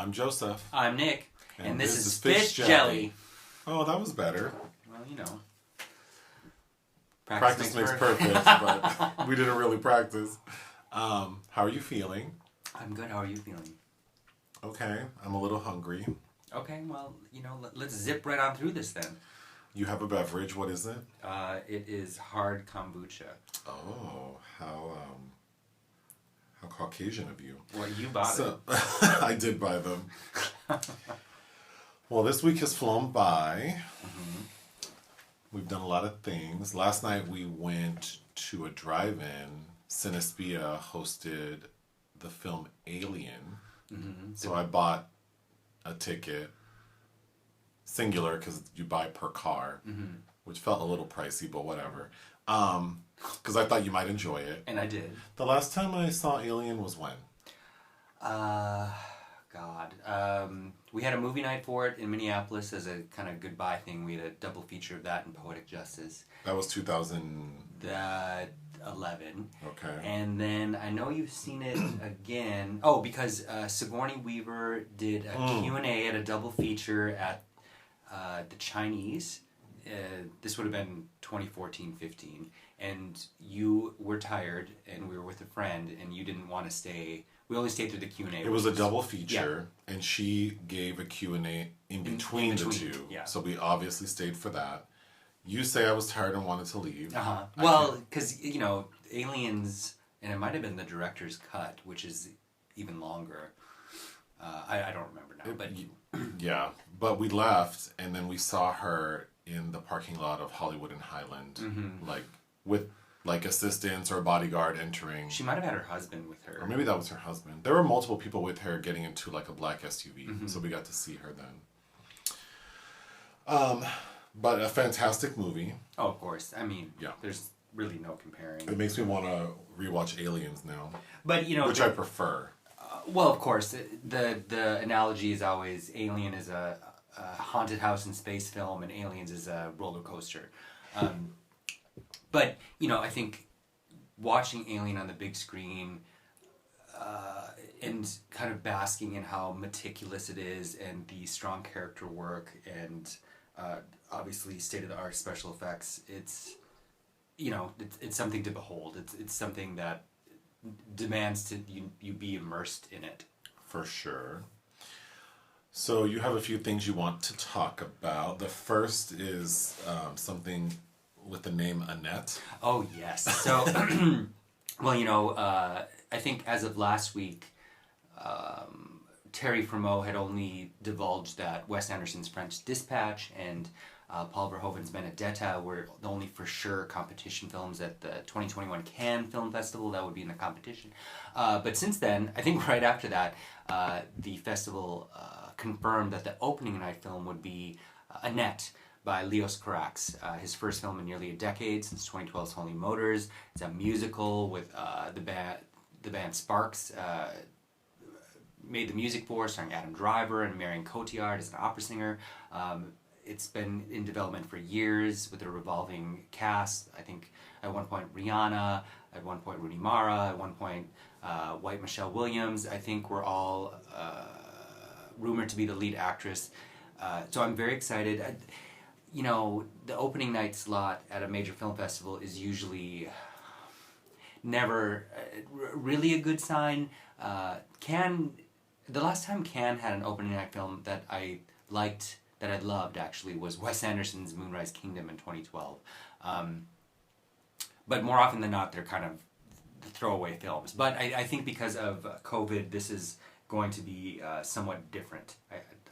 I'm Joseph. I'm Nick. And this is Fish Jelly. Oh, that was better. Well, you know. Practice makes perfect, but we didn't really practice. How are you feeling? I'm good. How are you feeling? Okay. I'm a little hungry. Okay, well, let's zip right on through this then. You have a beverage. What is it? It is hard kombucha. Oh, how Caucasian of you. Well, you bought it. I did buy them. Well, this week has flown by. Mm-hmm. We've done a lot of things. Last night we went to a drive-in. Cinespia hosted the film Alien. Mm-hmm. So I bought a ticket, singular because you buy per car, mm-hmm. which felt a little pricey, but whatever. Because I thought you might enjoy it. And I did. The last time I saw Alien was when? We had a movie night for it in Minneapolis as a kind of goodbye thing. We had a double feature of that and Poetic Justice. That was 2011. Okay. And then I know you've seen it again. Oh, because Sigourney Weaver did a Q&A at a double feature at the Chinese. This would have been 2014-15. And you were tired and we were with a friend and you didn't want to stay. We only stayed through the Q&A. It was a double feature, and she gave a Q&A in between the two. Yeah. So we obviously stayed for that. You say I was tired and wanted to leave. Uh-huh. Well, because, Aliens, and it might have been the director's cut, which is even longer. I don't remember now. But yeah, but we left, and then we saw her in the parking lot of Hollywood and Highland, mm-hmm. with assistants or a bodyguard entering. She might have had her husband with her. Or maybe that was her husband. There were multiple people with her getting into a black SUV, mm-hmm. so we got to see her then. But a fantastic movie. Oh, of course. I mean, yeah. There's really no comparing. It makes me want to rewatch Aliens now. But, which I prefer. Well, of course. The analogy is always Alien is a haunted house in space film and Aliens is a roller coaster. But, I think watching Alien on the big screen and kind of basking in how meticulous it is and the strong character work and obviously state-of-the-art special effects, it's something to behold. It's something that demands to you be immersed in it. For sure. So you have a few things you want to talk about. The first is something with the name Annette. Oh, yes. So, well, I think as of last week, Terry Fremeau had only divulged that Wes Anderson's French Dispatch and Paul Verhoeven's Benedetta were the only for sure competition films at the 2021 Cannes Film Festival that would be in the competition. But since then, I think right after that, the festival confirmed that the opening night film would be Annette by Leos Carax, his first film in nearly a decade, since 2012's Holy Motors. It's a musical with the band Sparks made the music for, starring Adam Driver and Marion Cotillard as an opera singer. It's been in development for years with a revolving cast. I think at one point Rihanna, at one point Rooney Mara, at one point White Michelle Williams. I think we're all rumored to be the lead actress. So I'm very excited. The opening night slot at a major film festival is usually never really a good sign. The last time Cannes had an opening night film that I liked, that I loved actually, was Wes Anderson's Moonrise Kingdom in 2012. But more often than not, they're kind of throwaway films. But I think because of COVID, this is going to be somewhat different.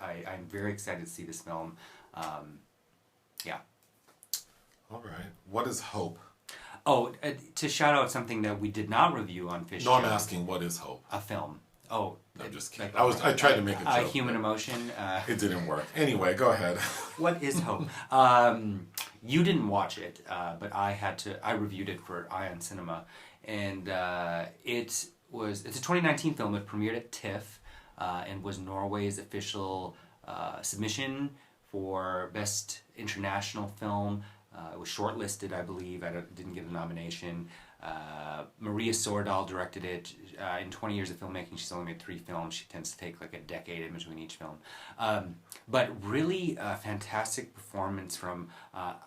I'm very excited to see this film. Yeah. All right. What is Hope? Oh, to shout out something that we did not review on Fish No, I'm asking, what is Hope? A film. Oh. No, I'm just kidding. I tried to make a joke. Human emotion. It didn't work. Anyway, go ahead. What is Hope? You didn't watch it, but I reviewed it for Ion Cinema. And it's a 2019 film. It premiered at TIFF and was Norway's official submission for Best International Film. It was shortlisted, I believe. I didn't get a nomination. Maria Sordahl directed it. In 20 years of filmmaking, she's only made 3 films. She tends to take like a decade in between each film. But really fantastic performance from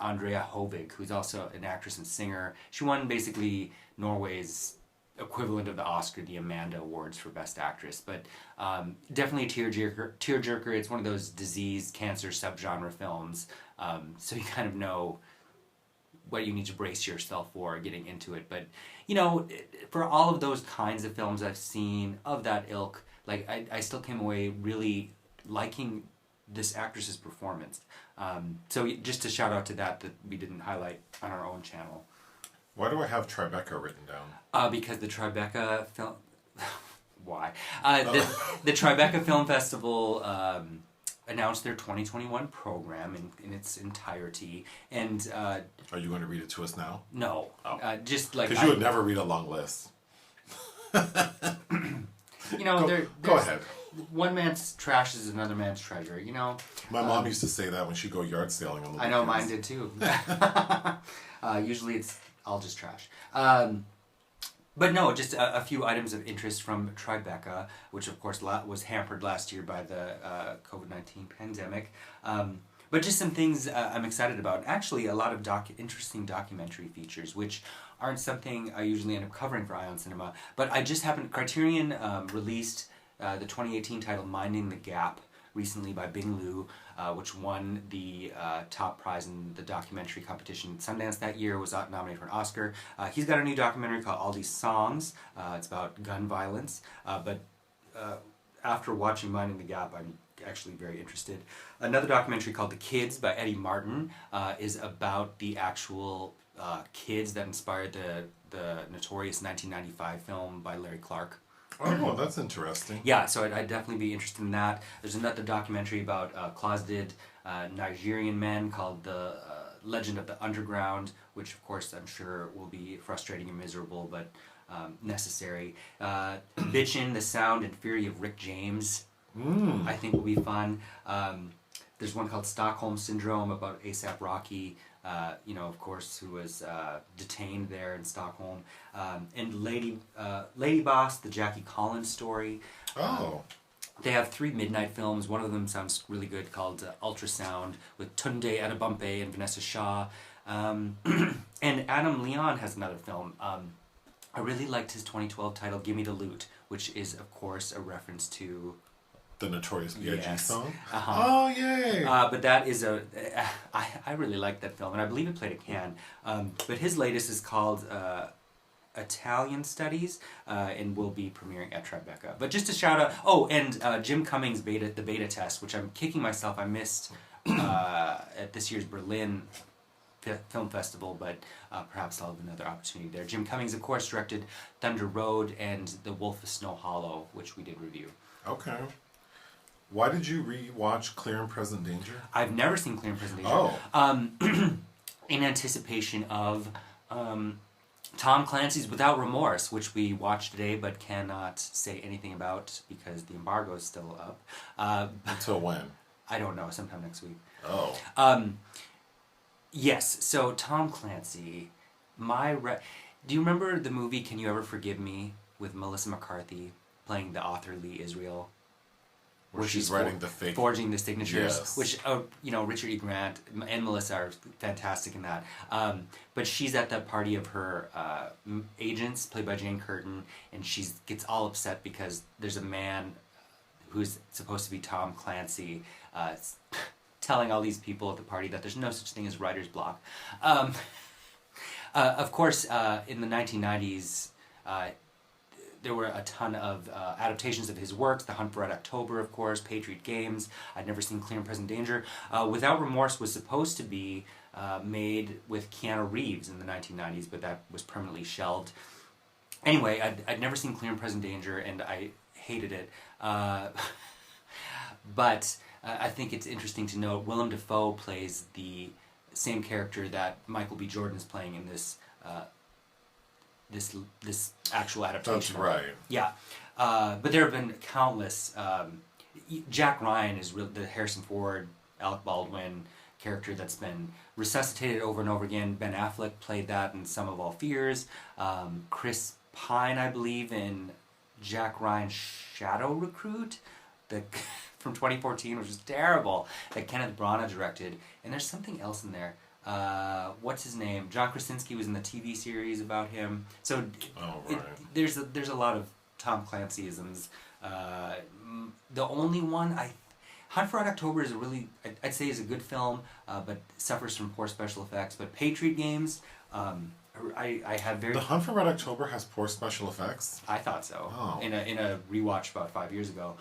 Andrea Hovig, who's also an actress and singer. She won basically Norway's equivalent of the Oscar, the Amanda Awards for Best Actress. But definitely a tearjerker. It's one of those disease, cancer, subgenre films. So you kind of know what you need to brace yourself for getting into it. But, you know, for all of those kinds of films I've seen of that ilk, like, I still came away really liking this actress's performance. So just a shout out to that we didn't highlight on our own channel. Why do I have Tribeca written down? Because the Tribeca film... Why? The Tribeca Film Festival announced their 2021 program in its entirety. And... Are you going to read it to us now? No. Oh. Just like... Because you would never read a long list. You know, go ahead. One man's trash is another man's treasure, you know? My mom used to say that when she'd go yard sailing on the weekends. I know, mine did too. Usually it's all just trash. But no, just a few items of interest from Tribeca, which of course was hampered last year by the COVID-19 pandemic. But just some things I'm excited about. Actually, a lot of interesting documentary features, which aren't something I usually end up covering for Ion Cinema. But I just happened, Criterion released the 2018 title Minding the Gap recently by Bing Liu, which won the top prize in the documentary competition at Sundance that year, was nominated for an Oscar. He's got a new documentary called All These Songs. It's about gun violence. But after watching Minding the Gap, I'm actually very interested. Another documentary called The Kids by Eddie Martin is about the actual kids that inspired the notorious 1995 film by Larry Clark. Oh, that's interesting. Yeah, so I'd definitely be interested in that. There's another documentary about closeted Nigerian men called The Legend of the Underground, which of course I'm sure will be frustrating and miserable, but necessary. Bitchin', The Sound and Fury of Rick James, I think will be fun. There's one called Stockholm Syndrome about A$AP Rocky, of course, who was detained there in Stockholm. And Lady Boss, the Jackie Collins story. Oh. They have 3 midnight films. One of them sounds really good, called Ultrasound, with Tunde Adebumpe and Vanessa Shaw. And Adam Leon has another film. I really liked his 2012 title, Gimme the Loot, which is, of course, a reference to... The Notorious B.I.G. song? Uh-huh. Oh, yay! But that is I really like that film, and I believe it played at Cannes. But his latest is called Italian Studies, and will be premiering at Tribeca. But just a shout out... Oh, and Jim Cummings' the beta test, which I'm kicking myself. I missed at this year's Berlin Film Festival, but perhaps I'll have another opportunity there. Jim Cummings, of course, directed Thunder Road and The Wolf of Snow Hollow, which we did review. Okay. Why did you re-watch Clear and Present Danger? I've never seen Clear and Present Danger. Oh. In anticipation of Tom Clancy's Without Remorse, which we watched today but cannot say anything about because the embargo is still up. Until when? I don't know, sometime next week. Oh. Yes, so Tom Clancy, do you remember the movie Can You Ever Forgive Me with Melissa McCarthy playing the author Lee Israel? Where she's writing the fake... Forging the signatures, yes. Which, Richard E. Grant and Melissa are fantastic in that. But she's at that party of her agents, played by Jane Curtin, and she gets all upset because there's a man who's supposed to be Tom Clancy telling all these people at the party that there's no such thing as writer's block. Of course, in the 1990s... there were a ton of adaptations of his works. The Hunt for Red October, of course, Patriot Games. I'd never seen Clear and Present Danger. Without Remorse was supposed to be made with Keanu Reeves in the 1990s, but that was permanently shelved. Anyway, I'd never seen Clear and Present Danger, and I hated it. But I think it's interesting to note Willem Dafoe plays the same character that Michael B. Jordan is playing in this this actual adaptation. That's right. Yeah. But there have been countless... Jack Ryan is the Harrison Ford, Alec Baldwin character that's been resuscitated over and over again. Ben Affleck played that in Sum of All Fears. Chris Pine, I believe, in Jack Ryan's Shadow Recruit, from 2014, which is terrible, that Kenneth Branagh directed. And there's something else in there. What's his name? John Krasinski was in the TV series about him. So there's a lot of Tom Clancy-isms. The only one Hunt for Red October is I'd say is a good film, but suffers from poor special effects. But Patriot Games, I have very... The Hunt for Red October has poor special effects? I thought so. Oh. In a rewatch about 5 years ago.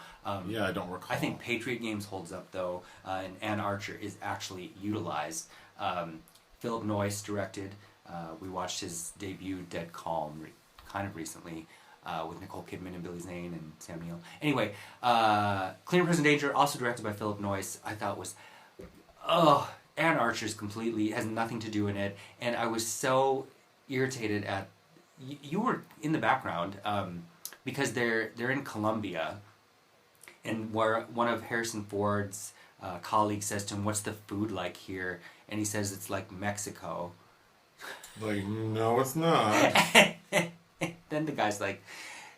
Yeah, I don't recall. I think Patriot Games holds up, though, and Ann Archer is actually utilized. Philip Noyce directed. We watched his debut, Dead Calm, kind of recently, with Nicole Kidman and Billy Zane and Sam Neill. Anyway, Clear and Present Danger, also directed by Philip Noyce, I thought was... Ann Archer's completely... has nothing to do in it, and I was so irritated at... You were in the background, because they're in Colombia, and where one of Harrison Ford's colleagues says to him, "What's the food like here?" And he says it's like Mexico. Like, no, it's not. Then the guy's like,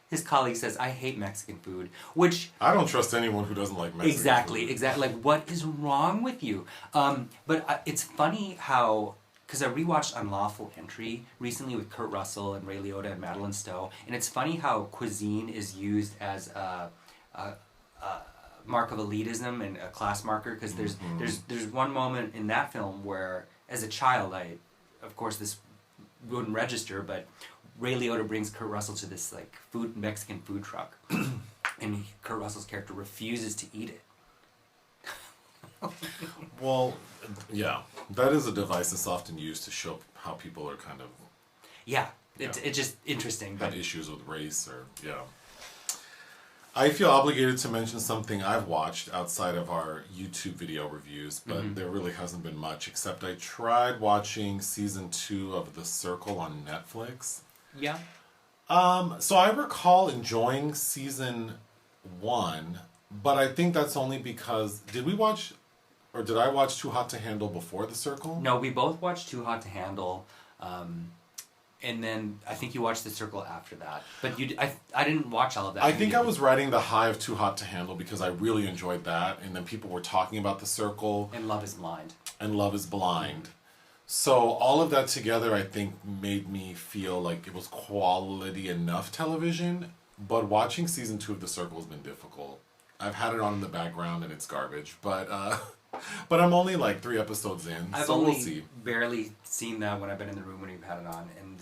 his colleague says, "I hate Mexican food," which... I don't trust anyone who doesn't like Mexican food. Exactly. Like, what is wrong with you? But it's funny how... Because I rewatched Unlawful Entry recently with Kurt Russell and Ray Liotta and Madeline Stowe, and it's funny how cuisine is used as a mark of elitism and a class marker, because there's one moment in that film where, as a child, of course this wouldn't register, but Ray Liotta brings Kurt Russell to this like Mexican food truck, and Kurt Russell's character refuses to eat it. Well, yeah, that is a device that's often used to show how people are kind of... Yeah, it's just interesting. Had issues with race or, yeah. I feel obligated to mention something I've watched outside of our YouTube video reviews, but there really hasn't been much, except I tried watching season 2 of The Circle on Netflix. Yeah. So I recall enjoying season 1, but I think that's only because... Did I watch Too Hot to Handle before The Circle? No, we both watched Too Hot to Handle, and then I think you watched The Circle after that. But I didn't watch all of that. I think I was riding the high of Too Hot to Handle because I really enjoyed that, and then people were talking about The Circle. And Love is Blind. So all of that together, I think, made me feel like it was quality enough television, but watching season 2 of The Circle has been difficult. I've had it on in the background and it's garbage, but I'm only like 3 episodes in, so we'll see. I've only barely seen that when I've been in the room when you've had it on, and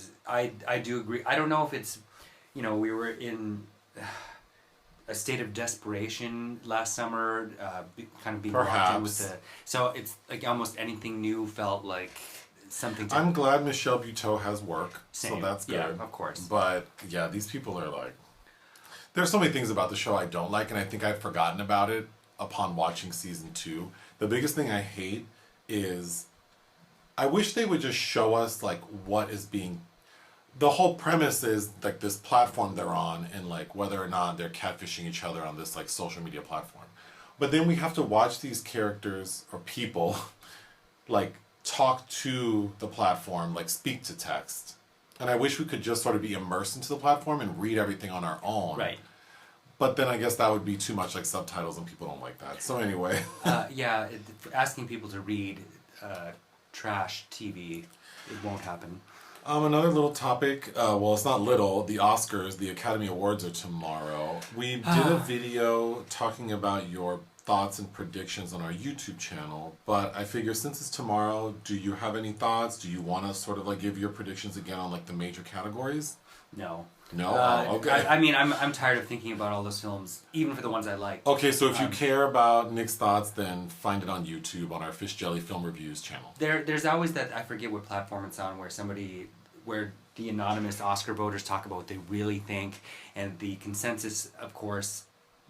I do agree. I don't know if it's, we were in a state of desperation last summer, kind of being locked in with the... So it's like almost anything new felt like something to... I'm glad Michelle Buteau has work, so that's good. Yeah, of course. But yeah, these people are like... There's so many things about the show I don't like, and I think I've forgotten about it upon watching season 2. The biggest thing I hate is... I wish they would just show us, like, what is being... The whole premise is, like, this platform they're on, and, like, whether or not they're catfishing each other on this, like, social media platform. But then we have to watch these characters, or people, like, talk to the platform, like, speak to text. And I wish we could just sort of be immersed into the platform and read everything on our own. Right. But then I guess that would be too much like subtitles, and people don't like that. So anyway. Asking people to read trash TV, it won't happen. Another little topic, well, it's not little, the Oscars, the Academy Awards are tomorrow. We did a video talking about your thoughts and predictions on our YouTube channel, but I figure since it's tomorrow, do you have any thoughts? Do you want to sort of like give your predictions again on like the major categories? No. No? Okay. I mean, I'm tired of thinking about all those films, even for the ones I like. Okay, so if you care about Nick's thoughts, then find it on YouTube on our Fish Jelly Film Reviews channel. There's always that, I forget what platform it's on, where the anonymous Oscar voters talk about what they really think, and the consensus, of course,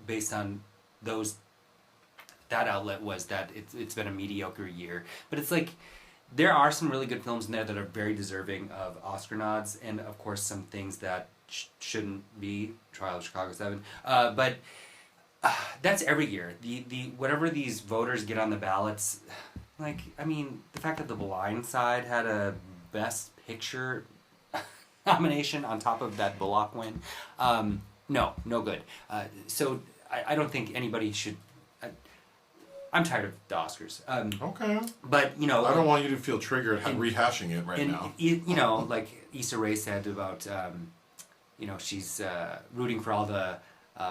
based on that outlet was that it's been a mediocre year. But it's like, there are some really good films in there that are very deserving of Oscar nods, and of course some things that shouldn't be. Trial of Chicago 7. But that's every year. The whatever these voters get on the ballots, Like, I mean, the fact that The Blind Side had a Best Picture nomination on top of that Bullock win, no good. So I don't think anybody should. I'm tired of the Oscars. Okay. But, you know... I don't want you to feel triggered rehashing it right now. You know, like Issa Rae said about, you know, she's rooting for all the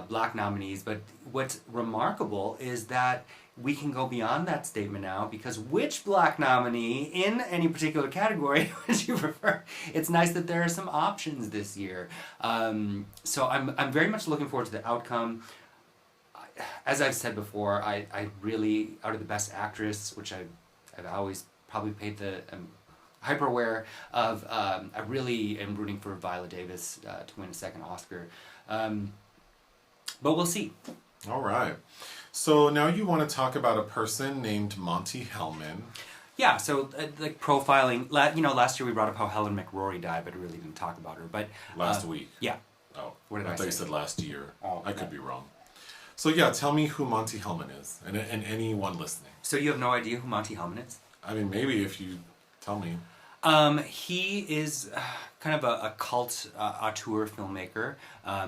black nominees. But what's remarkable is that we can go beyond that statement now, because which black nominee in any particular category would you prefer? It's nice that there are some options this year. So I'm very much looking forward to the outcome. As I've said before, I really, out of the Best Actress, which I've always probably paid the hyper aware of, I really am rooting for Viola Davis to win a second Oscar. But we'll see. All right. So now you want to talk about a person named Monte Hellman. Yeah, so like profiling, you know, last year we brought up how Helen McRory died, but really didn't talk about her. But last week. Yeah. Oh, what did I thought say? You said last year. Oh, I could be wrong. So yeah, tell me who Monte Hellman is, and anyone listening. So you have no idea who Monte Hellman is? I mean, maybe if you tell me. He is kind of a cult auteur filmmaker.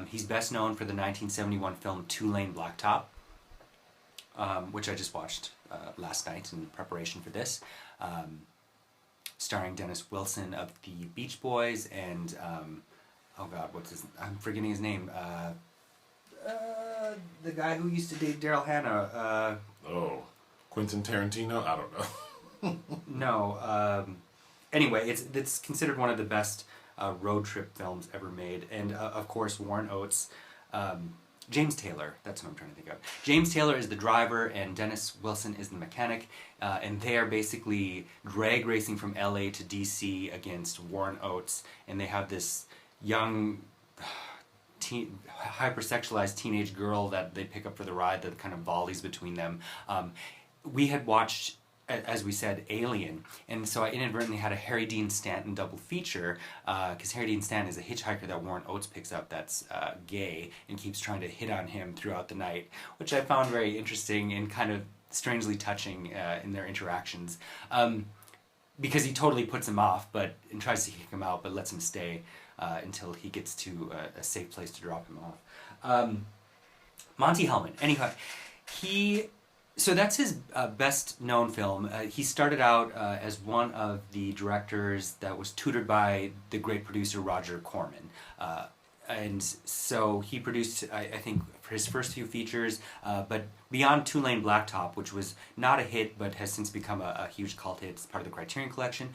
He's best known for the 1971 film Two-Lane Blacktop, which I just watched last night in preparation for this, starring Dennis Wilson of the Beach Boys and, oh God, I'm forgetting his name. The guy who used to date Daryl Hannah. Quentin Tarantino? I don't know. No. Anyway, it's considered one of the best road trip films ever made. And, of course, Warren Oates, James Taylor, that's what I'm trying to think of. James Taylor is the driver, and Dennis Wilson is the mechanic. And they are basically drag racing from LA to DC against Warren Oates. And they have this young... hypersexualized teenage girl that they pick up for the ride that kind of volleys between them. We had watched, as we said, Alien, and so I inadvertently had a Harry Dean Stanton double feature, because Harry Dean Stanton is a hitchhiker that Warren Oates picks up that's gay and keeps trying to hit on him throughout the night, which I found very interesting and kind of strangely touching in their interactions. Because he totally puts him off and tries to kick him out, but lets him stay until he gets to a safe place to drop him off. Monte Hellman. Anyway, so that's his best known film. He started out as one of the directors that was tutored by the great producer Roger Corman. And so he produced, I think, for his first few features, but beyond Two-Lane Blacktop, which was not a hit but has since become a huge cult hit. It's part of the Criterion Collection.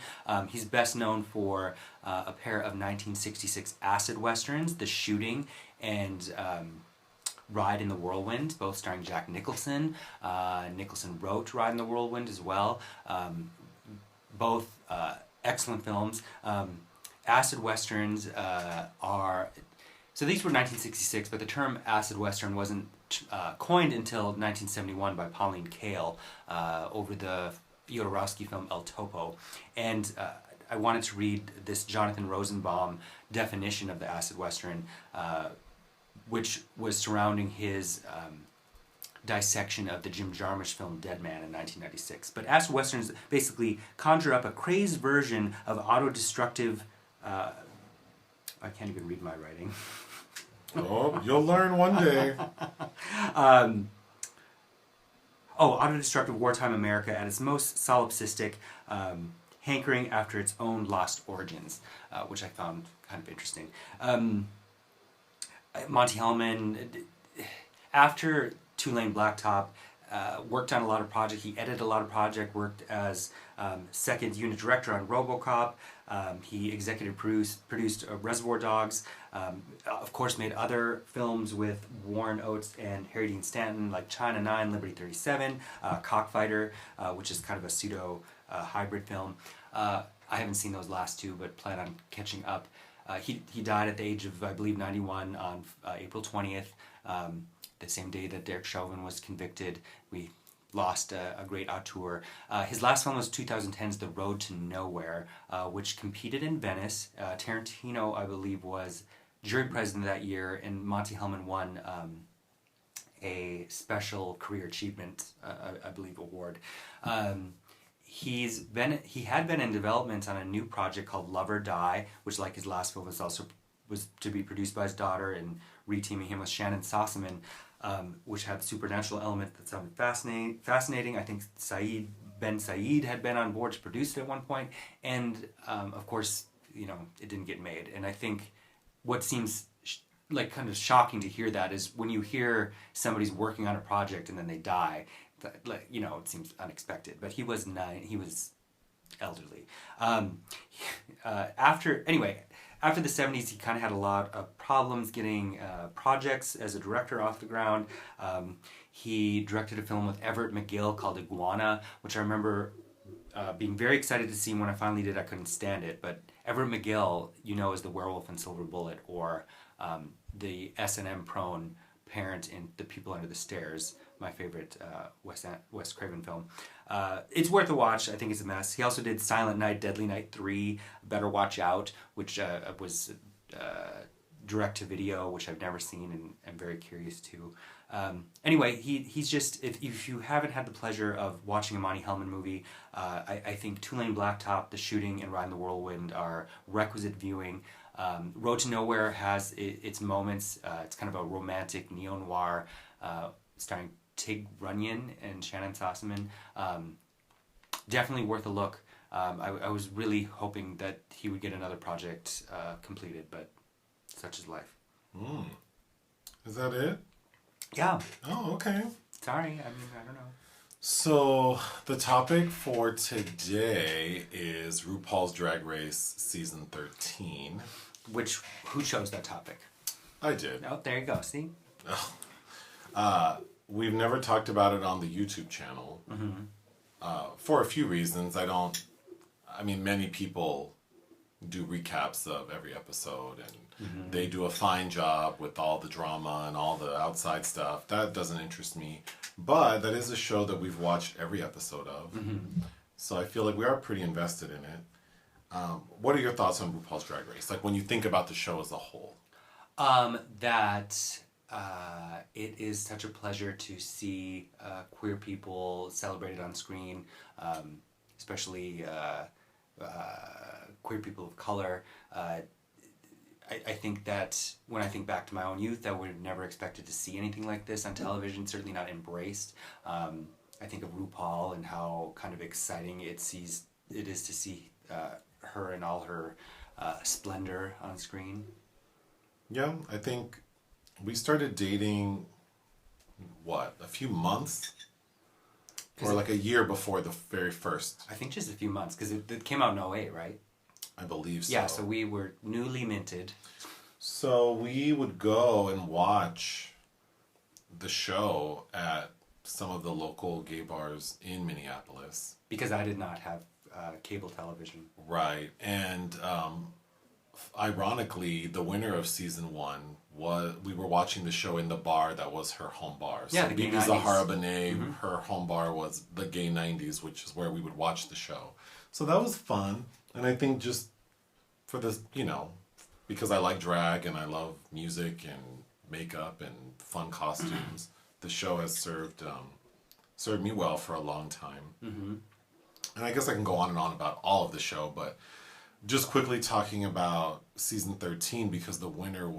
He's best known for a pair of 1966 acid westerns, The Shooting and Ride in the Whirlwind, both starring Jack Nicholson. Nicholson wrote Ride in the Whirlwind as well. Both excellent films. Acid westerns are... So these were 1966, but the term acid western wasn't coined until 1971 by Pauline Kael over the Jodorowsky film El Topo. And I wanted to read this Jonathan Rosenbaum definition of the acid western, which was surrounding his dissection of the Jim Jarmusch film Dead Man in 1996. But acid westerns basically conjure up a crazed version of autodestructive... I can't even read my writing. Oh, you'll learn one day. Autodestructive wartime America at its most solipsistic, hankering after its own lost origins, which I found kind of interesting. Monte Hellman, after Two-Lane Blacktop, worked on a lot of projects. He edited a lot of projects, worked as second unit director on RoboCop. He executive produced Reservoir Dogs. Of course, made other films with Warren Oates and Harry Dean Stanton, like China 9, Liberty 37, Cockfighter, which is kind of a pseudo hybrid film. I haven't seen those last two, but plan on catching up. He died at the age of, I believe, 91 on April 20th, the same day that Derek Chauvin was convicted. We lost a great auteur. His last film was 2010's The Road to Nowhere, which competed in Venice. Tarantino, I believe, was jury president that year, and Monte Hellman won a special career achievement, I believe, award. he had been in development on a new project called Love or Die, which, like his last film, was to be produced by his daughter and reteaming him with Shannon Sossamon, which had supernatural element that sounded fascinating. I think Ben Said had been on board to produce it at one point, and of course, it didn't get made. And I think what seems like kind of shocking to hear that is when you hear somebody's working on a project and then they die, it seems unexpected. But he was elderly. After the 70s, he kind of had a lot of problems getting projects as a director off the ground. He directed a film with Everett McGill called Iguana, which I remember being very excited to see. When I finally did, I couldn't stand it. But Everett McGill, is the werewolf in Silver Bullet, or the S&M prone parent in The People Under the Stairs, my favorite Wes Craven film. It's worth a watch. I think it's a mess. He also did Silent Night, Deadly Night 3, Better Watch Out, which was direct-to-video, which I've never seen and I'm very curious to. Anyway, he's just, if you haven't had the pleasure of watching a Monte Hellman movie, I think Tulane Blacktop, The Shooting, and Ride in the Whirlwind are requisite viewing. Road to Nowhere has its moments. It's kind of a romantic neo-noir starring Tig Runyon and Shannon Sossamon. Definitely worth a look. I was really hoping that he would get another project completed, but such is life. Is that it? Yeah. Oh, okay. Sorry, I don't know. So the topic for today is RuPaul's Drag Race Season 13. Who chose that topic? I did. Oh, there you go. See? We've never talked about it on the YouTube channel. For a few reasons. Many people do recaps of every episode, and they do a fine job with all the drama and all the outside stuff. That doesn't interest me. But that is a show that we've watched every episode of. So I feel like we are pretty invested in it. What are your thoughts on RuPaul's Drag Race? Like when you think about the show as a whole? It is such a pleasure to see queer people celebrated on screen, especially queer people of color. I think that when I think back to my own youth, I would have never expected to see anything like this on television, certainly not embraced. I think of RuPaul and how kind of exciting it is to see her in all her splendor on screen. Yeah, I think we started dating, a few months? Or like a year before the very first? I think just a few months, because it came out in 2008, right? I believe so. Yeah, so we were newly minted. So we would go and watch the show at some of the local gay bars in Minneapolis. Because I did not have cable television. Right. And ironically, the winner of season 1 we were watching the show in the bar that was her home bar. Yeah, so the Gay Bibi 90s. Zahara Benet, her home bar was the Gay 90s, which is where we would watch the show. So that was fun. And I think just for this, because I like drag and I love music and makeup and fun costumes, the show has served me well for a long time. And I guess I can go on and on about all of the show, but just quickly talking about season 13, because the winner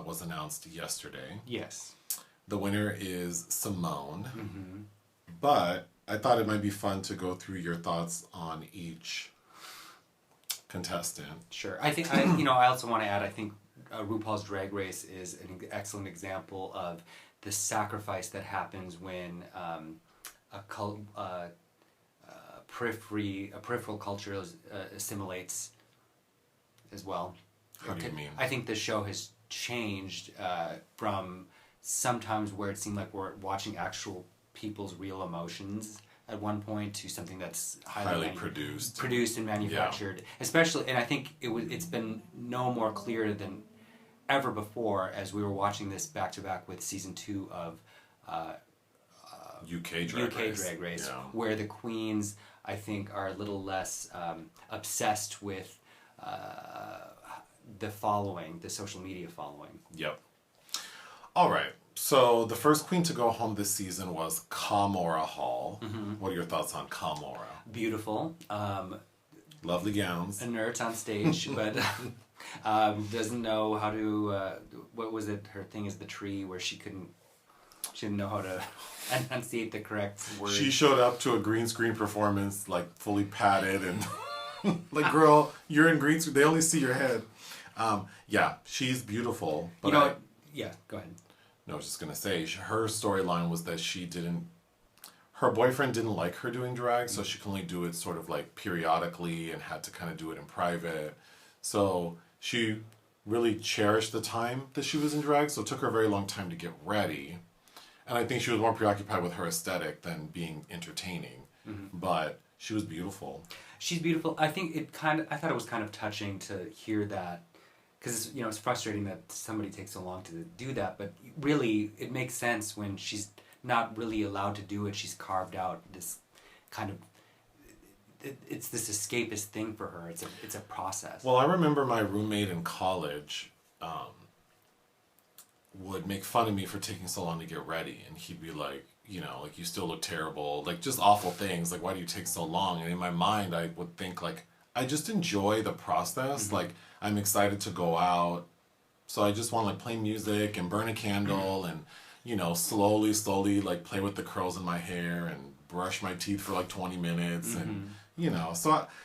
was announced yesterday. Yes. The winner is Simone. But I thought it might be fun to go through your thoughts on each contestant. Sure. I think I also want to add, I think RuPaul's Drag Race is an excellent example of the sacrifice that happens when a peripheral culture assimilates as well. How do you mean? I think the show has changed from sometimes where it seemed like we're watching actual people's real emotions at one point to something that's highly produced and manufactured. Yeah. Especially, and I think it's been no more clear than ever before as we were watching this back to back with season 2 of UK Drag Race, yeah. Where the queens, I think, are a little less obsessed with the following, the social media following. Yep. All right. So the first queen to go home this season was Kamora Hall. What are your thoughts on Kamora? Beautiful. Lovely gowns. Inert on stage, but doesn't know how to. What was it? Her thing is the tree where she didn't know how to enunciate the correct word. She showed up to a green screen performance, like fully padded and like, girl, you're in green screen. They only see your head. Yeah, she's beautiful. But yeah, go ahead. No, I was just gonna say her storyline was that her boyfriend didn't like her doing drag, so she could only do it sort of like periodically and had to kind of do it in private. So she really cherished the time that she was in drag, so it took her a very long time to get ready. And I think she was more preoccupied with her aesthetic than being entertaining. But she was beautiful. She's beautiful. I thought it was kind of touching to hear that, because it's frustrating that somebody takes so long to do that, but really it makes sense when she's not really allowed to do it. She's carved out this kind of, it's this escapist thing for her. It's a process. Well, I remember my roommate in college would make fun of me for taking so long to get ready, and he'd be like, like, you still look terrible, like, just awful things, like, why do you take so long? And in my mind I would think, like, I just enjoy the process. Like, I'm excited to go out, so I just want to, like, play music and burn a candle and slowly like play with the curls in my hair and brush my teeth for like 20 minutes and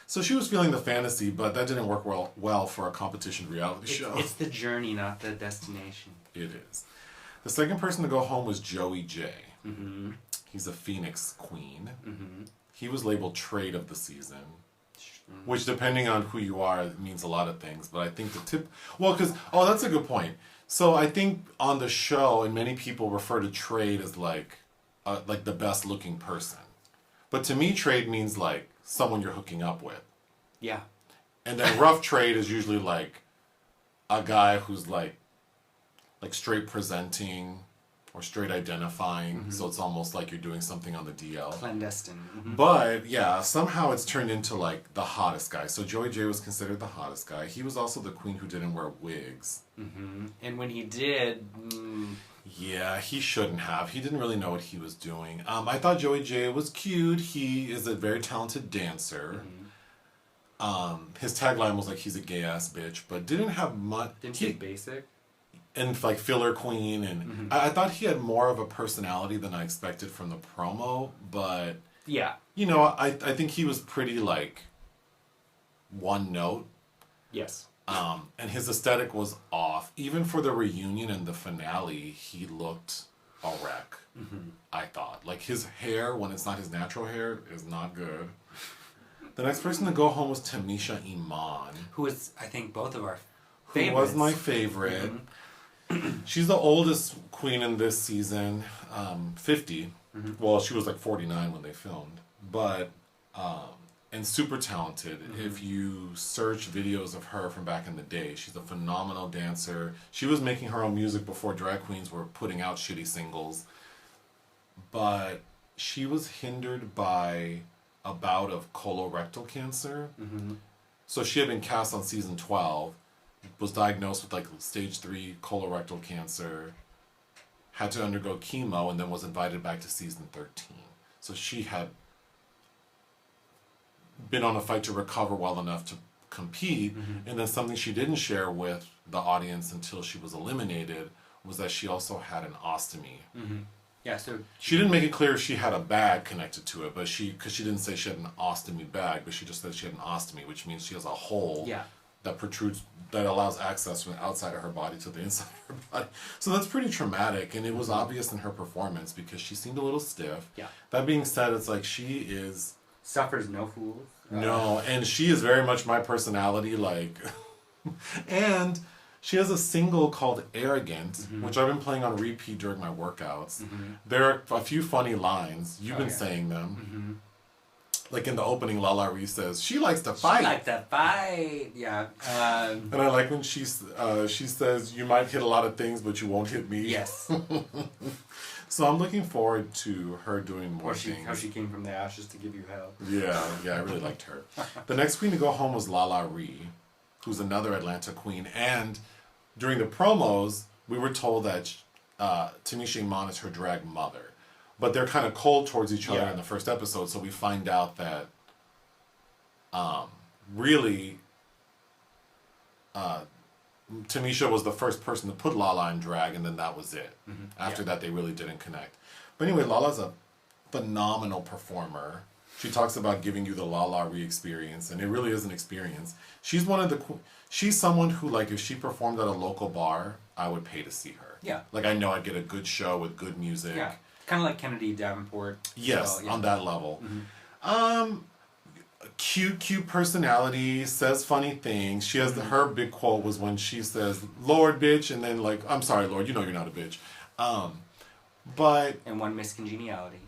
so she was feeling the fantasy, but that didn't work well for a competition reality show. It's the journey, not the destination. It is. The second person to go home was Joey J. He's a Phoenix queen. He was labeled trade of the season, which, depending on who you are, means a lot of things. But I think that's a good point. So I think on the show, and many people refer to trade as like the best looking person. But to me, trade means like someone you're hooking up with. Yeah. And then rough trade is usually like a guy who's like straight presenting or straight identifying. So it's almost like you're doing something on the DL. Clandestine. But yeah, somehow it's turned into like the hottest guy. So Joey J was considered the hottest guy. He was also the queen who didn't wear wigs. And when he did... Yeah, he shouldn't have. He didn't really know what he was doing. I thought Joey J was cute. He is a very talented dancer. His tagline was like, he's a gay-ass bitch, but didn't have much... Didn't he basic? And like filler queen, and I thought he had more of a personality than I expected from the promo, but... Yeah. I think he was pretty like one note. Yes. And his aesthetic was off. Even for the reunion and the finale, he looked a wreck. I thought. Like, his hair, when it's not his natural hair, is not good. The next person to go home was Tamisha Iman. Who is, I think, both of our favorites. Who was my favorite. She's the oldest queen in this season. 50. Well, she was like 49 when they filmed. But... and super talented. If you search videos of her from back in the day, she's a phenomenal dancer. She was making her own music before drag queens were putting out shitty singles. But she was hindered by a bout of colorectal cancer. So she had been cast on season 12, was diagnosed with like stage 3 colorectal cancer, had to undergo chemo, and then was invited back to season 13. So she had been on a fight to recover well enough to compete, and then something she didn't share with the audience until she was eliminated was that she also had an ostomy. Yeah, so... She didn't make it clear she had a bag connected to it, but because she didn't say she had an ostomy bag, but she just said she had an ostomy, which means she has a hole that protrudes, that allows access from the outside of her body to the inside of her body. So that's pretty traumatic, and it was obvious in her performance because she seemed a little stiff. Yeah. That being said, it's like she is... Suffers no fools. No, and she is very much my personality, like... And she has a single called Arrogant, which I've been playing on repeat during my workouts. There are a few funny lines. You've been saying them. Like in the opening, Lala Ree says, she likes to fight. She likes to fight, yeah. And I like when she says, you might hit a lot of things, but you won't hit me. Yes. So I'm looking forward to her doing more things. How she came from the ashes to give you hell. Yeah, I really liked her. The next queen to go home was Lala Ree, who's another Atlanta queen. And during the promos, we were told that Tamisha Iman is her drag mother. But they're kind of cold towards each other Yeah. in the first episode, so we find out that really Tamisha was the first person to put Lala in drag, and then that was it. Mm-hmm. After that, they really didn't connect. But anyway, Lala's a phenomenal performer. She talks about giving you the Lala re-experience, and it really is an experience. She's she's someone who, like, if she performed at a local bar, I would pay to see her. Yeah. Like, I know I'd get a good show with good music. Yeah. Kind of like Kennedy Davenport. Yes, So, yeah. on that level. Mm-hmm. Cute personality, says funny things. She has her big quote was when she says, "Lord, bitch," and then like, "I'm sorry, Lord, you know you're not a bitch." But And one miscongeniality.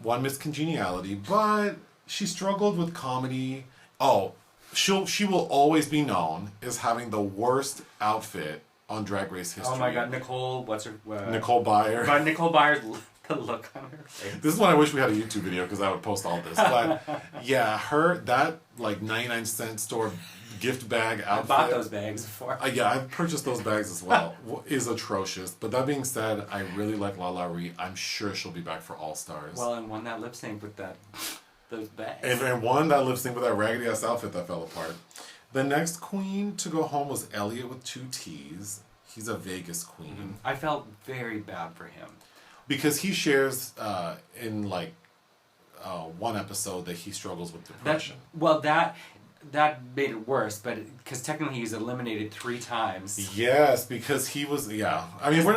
But she struggled with comedy. Oh, she will always be known as having the worst outfit on Drag Race history. Oh my God, Nicole, what's her? Nicole Byer. But Nicole Byers, the look on her face. This is when I wish we had a YouTube video because I would post all this. But yeah, that like 99-cent store gift bag outfit. I bought those bags before. Yeah, I've purchased those bags as well. Is atrocious. But that being said, I really like Lala Ree. I'm sure she'll be back for All Stars. Well, and won that lip sync with those bags. And won that lip sync with that raggedy ass outfit that fell apart. The next queen to go home was Elliot with 2 T's. He's a Vegas queen. Mm-hmm. I felt very bad for him. Because he shares in like one episode that he struggles with depression. That made it worse, but because technically he was eliminated 3 times. Yes, because he was, yeah. I mean, we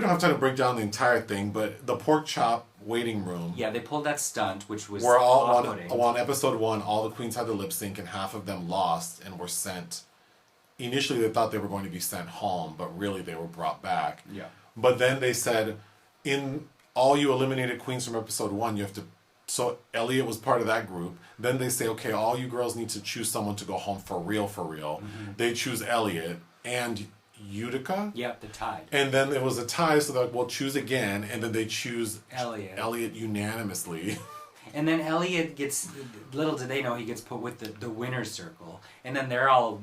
don't have time to break down the entire thing, but the pork chop waiting room. Yeah, they pulled that stunt, which was where all off-putting. on episode 1, all the queens had to lip sync, and half of them lost and were sent. Initially, they thought they were going to be sent home, but really they were brought back. Yeah. But then they said, in all you eliminated queens from episode 1, you have to. So Elliot was part of that group. Then they say, okay, all you girls need to choose someone to go home for real. Mm-hmm. They choose Elliot and Utica. Yep, the tie. And then there was a tie, so they're like, well, choose again. And then they choose Elliot unanimously. And then Elliot gets, little do they know, he gets put with the winner's circle. And then they're all...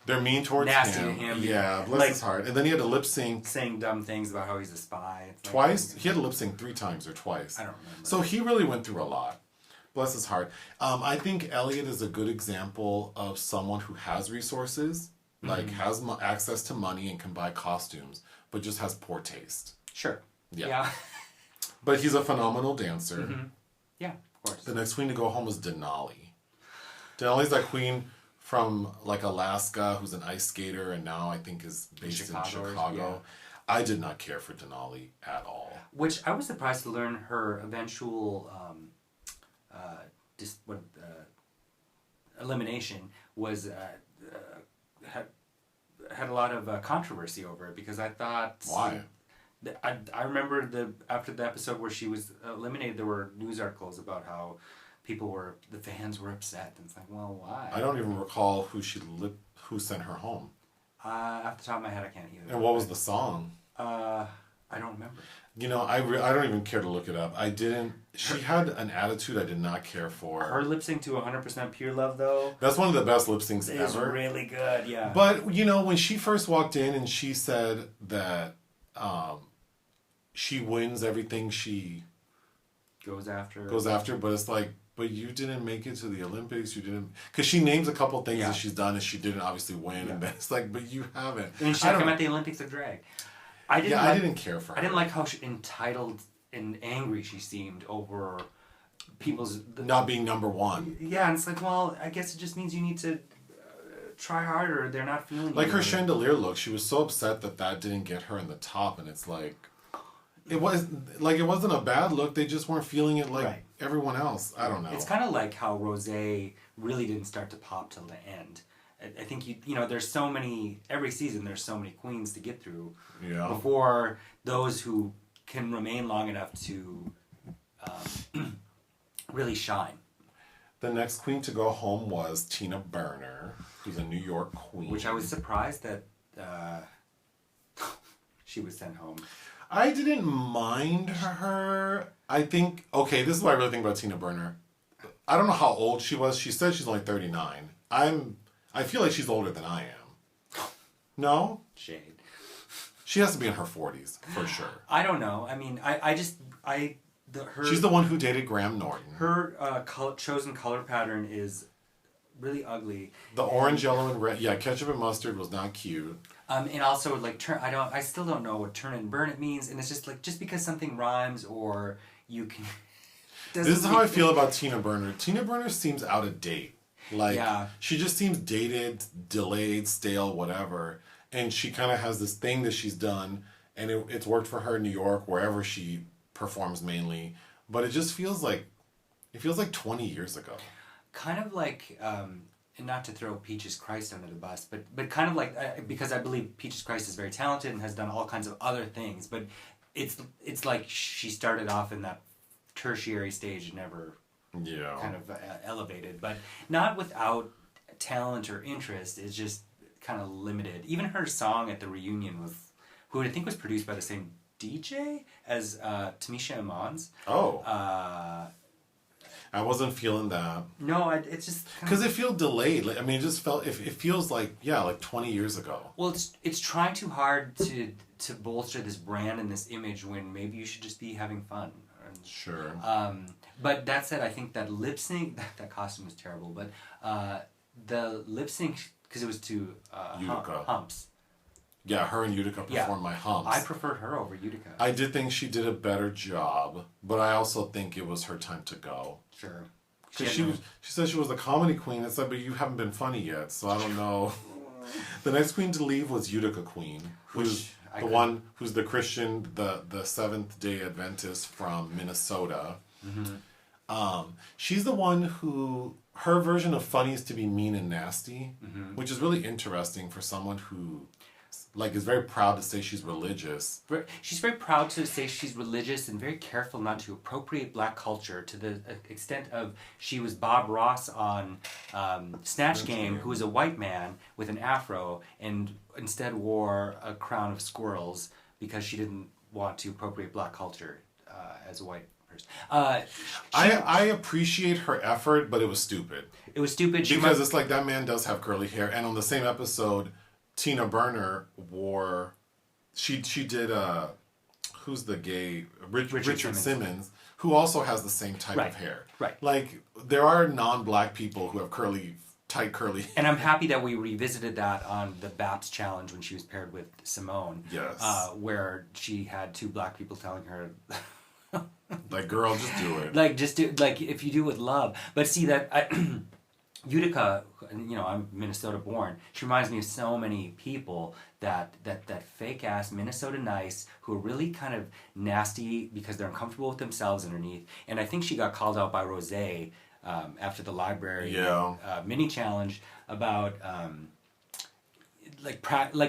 They're mean towards nasty him. to him. Yeah, bless his heart. And then he had to lip sync. Saying dumb things about how he's a spy. It's twice? He had to lip sync 3 times or twice. I don't remember. So he really went through a lot. Bless his heart. I think Elliot is a good example of someone who has resources, like has access to money and can buy costumes, but just has poor taste. Sure. Yeah. But he's a phenomenal dancer. Mm-hmm. Yeah, of course. The next queen to go home was Denali. Denali's that queen from like Alaska who's an ice skater and now I think is based in Chicago. Yeah. I did not care for Denali at all. Which I was surprised to learn her eventual elimination was had a lot of controversy over it because I thought... Why? I remember after the episode where she was eliminated, there were news articles about how the fans were upset. And it's like, well, why? I don't even recall who sent her home. Off the top of my head, I can't either. And what was the song? I don't remember. You know, I don't even care to look it up. She had an attitude I did not care for. Her lip sync to 100% Pure Love, though. That's one of the best lip syncs ever. It's really good, yeah. But, you know, when she first walked in and she said that she wins everything she goes after, but it's like, but you didn't make it to the Olympics. You didn't, because she names a couple things that she's done and she didn't obviously win, and then it's like, but you haven't. I mean, she's come at the Olympics of drag. I didn't care for her. I didn't like how entitled and angry she seemed over people's not being number 1. Yeah, and it's like, well, I guess it just means you need to try harder. They're not feeling like her chandelier look. She was so upset that didn't get her in the top, and it's like. It wasn't a bad look. They just weren't feeling it like everyone else. I don't know. It's kind of like how Rosé really didn't start to pop till the end. I think you know there's so many every season. There's so many queens to get through before those who can remain long enough to really shine. The next queen to go home was Tina Burner, who's a New York queen. Which I was surprised that she was sent home. I didn't mind her. I think, okay, this is what I really think about Tina Burner. I don't know how old she was. She said she's only 39. I feel like she's older than I am. No? Shade. She has to be in her 40s, for sure. I don't know. I mean, She's the one who dated Graham Norton. Her chosen color pattern is really ugly. The orange, yellow, and red. Yeah, ketchup and mustard was not cute. And also like I still don't know what turn and burn it means, and it's just like just because something rhymes or you can. This is how I feel about Tina Burner. Tina Burner seems out of date. Like she just seems dated, delayed, stale, whatever. And she kind of has this thing that she's done, and it's worked for her in New York, wherever she performs mainly. But it just feels like 20 years ago. Kind of like. And not to throw Peaches Christ under the bus, but kind of like, because I believe Peaches Christ is very talented and has done all kinds of other things, but it's like she started off in that tertiary stage and never kind of elevated, but not without talent or interest. It's just kind of limited. Even her song at the reunion who I think was produced by the same DJ as Tamisha Iman's. I wasn't feeling that. No, it's just because it feels delayed. Like, I mean, it just felt. It feels like 20 years ago. Well, it's trying too hard to bolster this brand and this image when maybe you should just be having fun. Sure. But that said, I think that lip sync that costume was terrible. But the lip sync because it was to Humps. Yeah, her and Utica performed my Humps. I preferred her over Utica. I did think she did a better job, but I also think it was her time to go. Sure. She said she was the comedy queen. It's like, but you haven't been funny yet, so I don't know. The next queen to leave was Utica Queen, who's who's the Christian, the Seventh-day Adventist from Minnesota. Mm-hmm. She's the one who, her version of funny is to be mean and nasty, which is really interesting for someone who is very proud to say she's religious. She's very proud to say she's religious and very careful not to appropriate black culture to the extent of she was Bob Ross on Snatch Game, who was a white man with an afro and instead wore a crown of squirrels because she didn't want to appropriate black culture as a white person. I appreciate her effort, but it was stupid. It was stupid. Because it's like that man does have curly hair, and on the same episode, Tina Burner wore, she did who's the gay Richard Simmons, who also has the same type of hair. Right. Like there are non-black people who have tight curly hair. And I'm happy that we revisited that on the Baps Challenge when she was paired with Simone. Yes. Where she had two black people telling her. Like, girl, just do it. If you do it with love. But see that. Utica, I'm Minnesota born. She reminds me of so many people that fake ass Minnesota nice who are really kind of nasty because they're uncomfortable with themselves underneath. And I think she got called out by Rosé after the library mini challenge about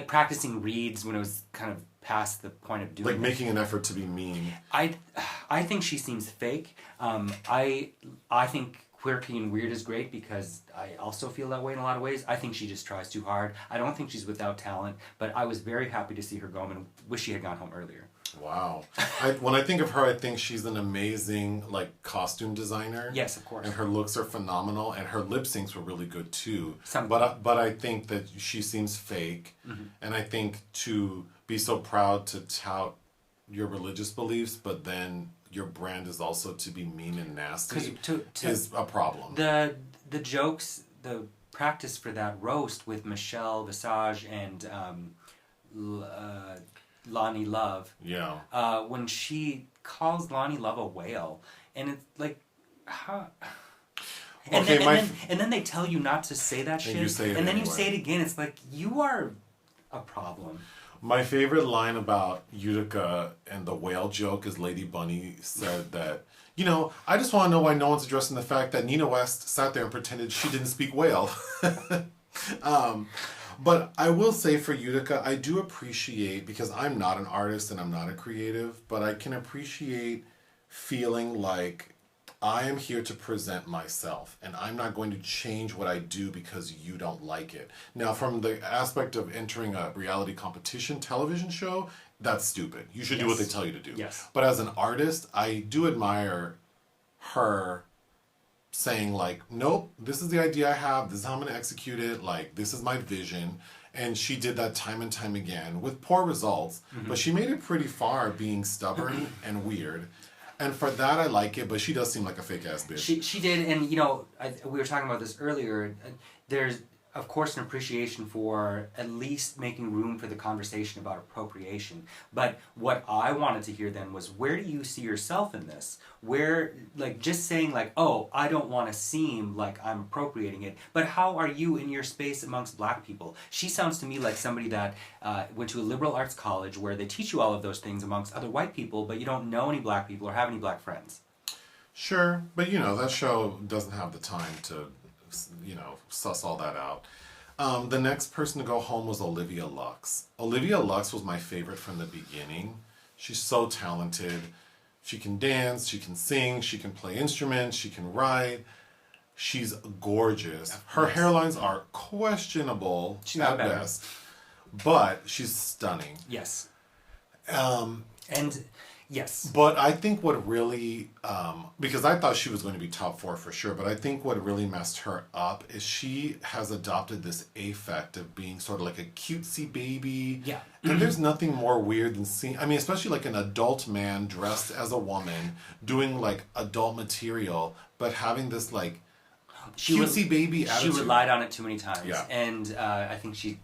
practicing reads when it was kind of past the point of doing making an effort to be mean. I think she seems fake. I think Quirky and Weird is great because I also feel that way in a lot of ways. I think she just tries too hard. I don't think she's without talent, but I was very happy to see her go and wish she had gone home earlier. Wow. When I think of her, I think she's an amazing costume designer. Yes, of course. And her looks are phenomenal, and her lip syncs were really good too. But I think that she seems fake, and I think to be so proud to tout your religious beliefs, but then your brand is also to be mean and nasty is a problem. The jokes, the practice for that roast with Michelle Visage and Lonnie Love. Yeah. When she calls Lonnie Love a whale, and it's like, how? And then they tell you not to say that shit, and then you say it again. It's like, you are a problem. My favorite line about Utica and the whale joke is Lady Bunny said that, I just want to know why no one's addressing the fact that Nina West sat there and pretended she didn't speak whale. But I will say for Utica, I do appreciate, because I'm not an artist and I'm not a creative, but I can appreciate feeling like I am here to present myself, and I'm not going to change what I do because you don't like it. Now, from the aspect of entering a reality competition television show, that's stupid. You should do what they tell you to do. Yes. But as an artist, I do admire her saying nope, this is the idea I have, this is how I'm going to execute it, this is my vision. And she did that time and time again with poor results. But she made it pretty far being stubborn and weird. And for that, I like it, but she does seem like a fake-ass bitch. She did, and we were talking about this earlier. There's, of course, an appreciation for at least making room for the conversation about appropriation. But what I wanted to hear then was, where do you see yourself in this? Where, like, just saying, like, oh, I don't want to seem like I'm appropriating it, but how are you in your space amongst black people? She sounds to me like somebody that went to a liberal arts college where they teach you all of those things amongst other white people, but you don't know any black people or have any black friends. Sure, but that show doesn't have the time to, suss all that out. The next person to go home was Olivia Lux. Olivia Lux was my favorite from the beginning. She's so talented. She can dance, she can sing, she can play instruments, she can write. She's gorgeous. Her hairlines are questionable at best, but she's stunning. Yes. And yes. But I think what really, because I thought she was going to be top 4 for sure, but I think what really messed her up is she has adopted this affect of being sort of like a cutesy baby. Yeah. And there's nothing more weird than seeing, especially like an adult man dressed as a woman doing like adult material, but having this like cutesy baby attitude. She relied on it too many times. Yeah. And I think she,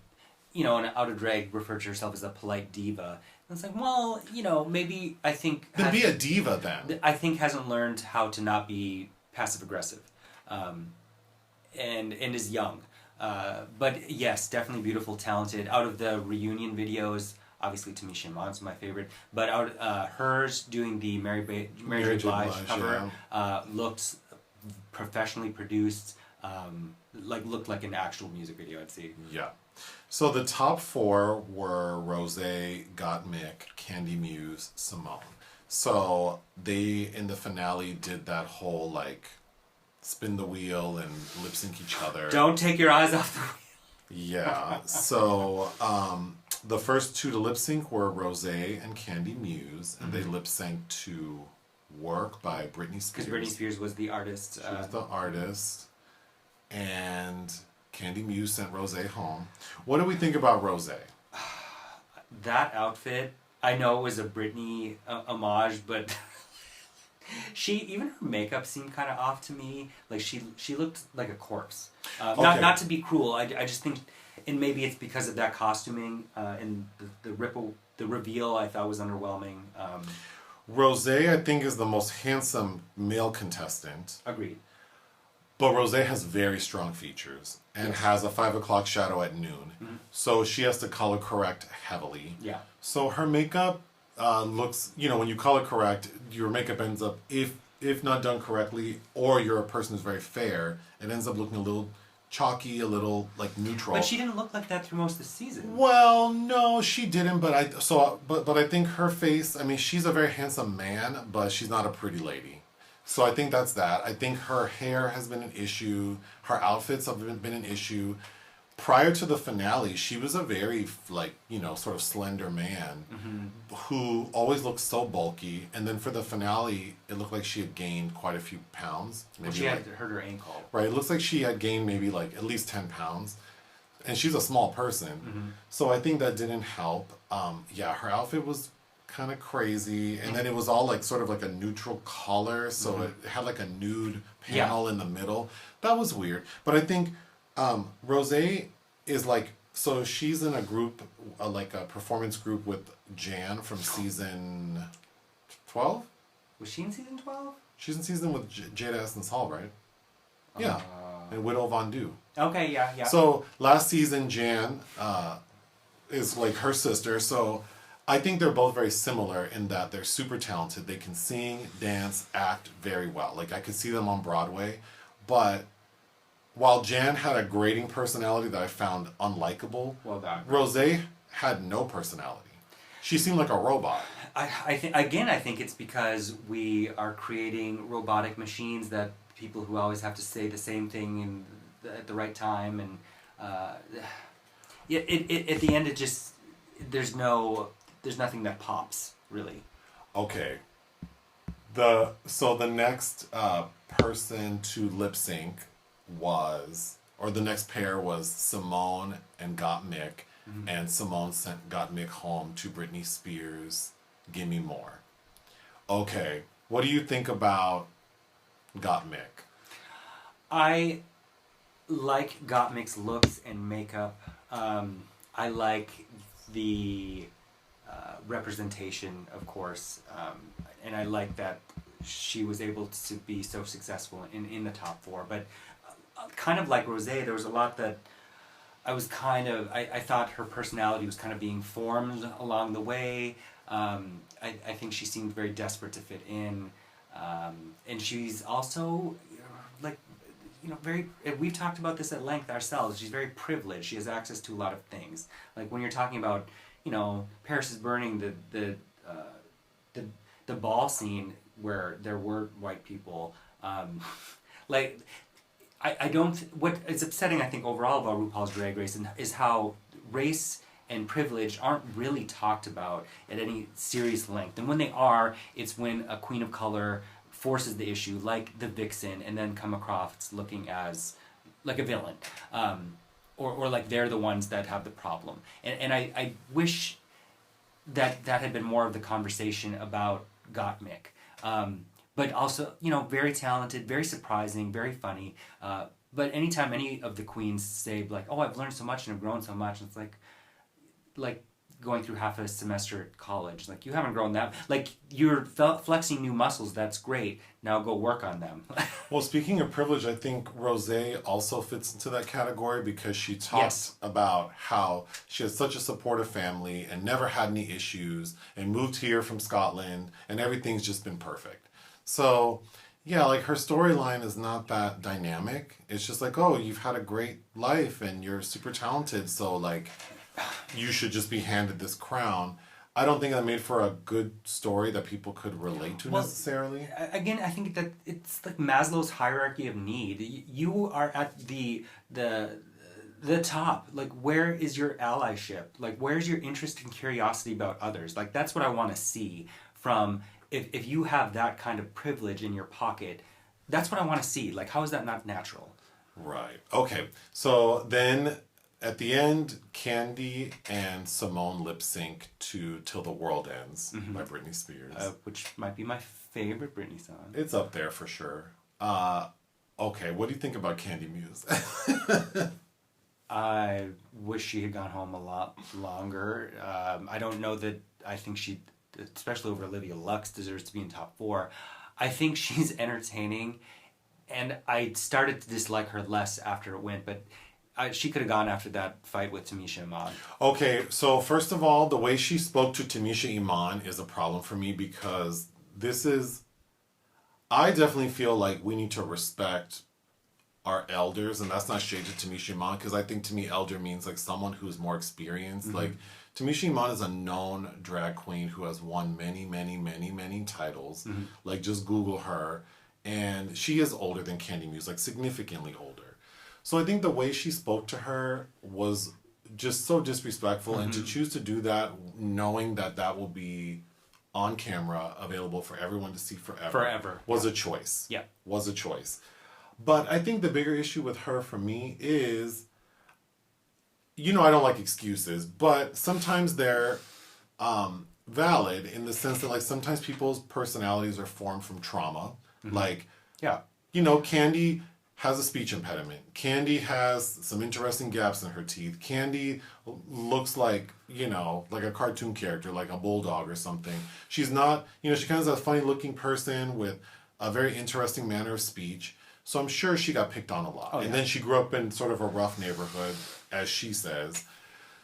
in Out of Drag, referred to herself as a polite diva. And it's like, well, maybe I think... Then be a diva then. I think hasn't learned how to not be passive-aggressive. And is young. But yes, definitely beautiful, talented. Out of the reunion videos, obviously Tamisha Iman's my favorite, but hers doing the Mary J. Blige cover looked professionally produced, looked like an actual music video I'd see. Yeah. So the top 4 were Rosé, Gottmik, Candy Muse, Simone. So they, in the finale, did that whole, like, spin the wheel and lip sync each other. Don't take your eyes off the wheel. Yeah. So the first 2 to lip sync were Rosé and Candy Muse, and they lip synced to Work by Britney Spears. Because Britney Spears was the artist. She was the artist. And Candy Muse sent Rosé home. What do we think about Rosé? That outfit, I know it was a Britney homage, but even her makeup seemed kind of off to me. Like she looked like a corpse. Okay. Not to be cruel. I just think, and maybe it's because of that costuming and the reveal I thought was underwhelming. Rosé, I think, is the most handsome male contestant. Agreed. But Rosé has very strong features and has a 5 o'clock shadow at noon. Mm-hmm. So she has to color correct heavily. Yeah. So her makeup looks, when you color correct, your makeup ends up, if not done correctly, or you're a person who's very fair, it ends up looking a little chalky, a little like neutral. But she didn't look like that through most of the season. Well, no, she didn't. But I think her face. She's a very handsome man, but she's not a pretty lady. So I think that's that. I think her hair has been an issue. Her outfits have been an issue. Prior to the finale, she was a very, sort of slender man who always looked so bulky. And then for the finale, it looked like she had gained quite a few pounds. Maybe she had hurt her ankle. Right. It looks like she had gained maybe at least 10 pounds. And she's a small person. Mm-hmm. So I think that didn't help. Her outfit was kind of crazy, and then it was all sort of like a neutral color, so it had like a nude panel in the middle. That was weird. But I think Rosé is so she's in a group, a performance group with Jan from season 12. Was she in season 12? She's in season with Jada Essence Hall, right? Yeah, and Widow Von Du. Okay, yeah. So last season, Jan is her sister, so I think they're both very similar in that they're super talented. They can sing, dance, act very well. I could see them on Broadway. But while Jan had a grating personality that I found unlikable, Rosé had no personality. She seemed like a robot. I think it's because we are creating robotic machines that people who always have to say the same thing at the right time, and at the end it just there's nothing that pops really. Okay. So the next person to lip sync was or the next pair was Simone and Gottmik, and Simone sent Gottmik home to Britney Spears' Gimme More. Okay, what do you think about Gottmik? I like Gottmik's looks and makeup. I like the representation, of course, and I like that she was able to be so successful in the top four. But kind of like Rosé, there was a lot that I thought her personality was kind of being formed along the way. I think she seemed very desperate to fit in. And she's also, like, very, we've talked about this at length ourselves. She's very privileged. She has access to a lot of things. Like when you're talking about, Paris is Burning, the ball scene where there were white people, like, I don't, what is upsetting, I think, overall about RuPaul's Drag Race is how race and privilege aren't really talked about at any serious length. And when they are, it's when a queen of color forces the issue, like the vixen, and then come across looking as like a villain, or like they're the ones that have the problem. And I wish that had been more of the conversation about Gottmik. But also, very talented, very surprising, very funny. But anytime any of the queens say like, "Oh, I've learned so much and I've grown so much," it's like going through half a semester at college. Like, you haven't grown that. Like, you're flexing new muscles. That's great. Now go work on them. Well, speaking of privilege, I think Rosé also fits into that category because she talks about how she has such a supportive family and never had any issues and moved here from Scotland and everything's just been perfect. So, yeah, like her storyline is not that dynamic. It's just like, oh, you've had a great life and you're super talented, so like you should just be handed this crown. I don't think that made for a good story that people could relate to necessarily. Again, I think that it's like Maslow's hierarchy of need. You are at the top. Like, where is your allyship? Like, where's your interest and curiosity about others? Like, that's what I want to see from, if you have that kind of privilege in your pocket, that's what I want to see. Like, how is that not natural? Right. Okay. So then at the end, Candy and Simone lip sync to Till the World Ends by Britney Spears. Which might be my favorite Britney song. It's up there for sure. Okay, what do you think about Candy Muse? I wish she had gone home a lot longer. I don't know that I think she, especially over Olivia Lux, deserves to be in top four. I think she's entertaining, and I started to dislike her less after it went, but she could have gone after that fight with Tamisha Iman. Okay, so first of all, the way she spoke to Tamisha Iman is a problem for me because I definitely feel like we need to respect our elders, and that's not shade to Tamisha Iman, because I think to me elder means like someone who's more experienced. Like, Tamisha Iman is a known drag queen who has won many, many, many, many titles. Like, just Google her, and she is older than Candy Muse, like significantly older. So I think the way she spoke to her was just so disrespectful, and to choose to do that knowing that that will be on camera, available for everyone to see forever. Was a choice. Yeah. Was a choice. But I think the bigger issue with her for me is, I don't like excuses, but sometimes they're valid in the sense that, like, sometimes people's personalities are formed from trauma. Like, Candy has a speech impediment. Candy has some interesting gaps in her teeth. Candy looks like, like a cartoon character, like a bulldog or something. She's not, she kind of is a funny looking person with a very interesting manner of speech. So I'm sure she got picked on a lot. And then she grew up in sort of a rough neighborhood, as she says.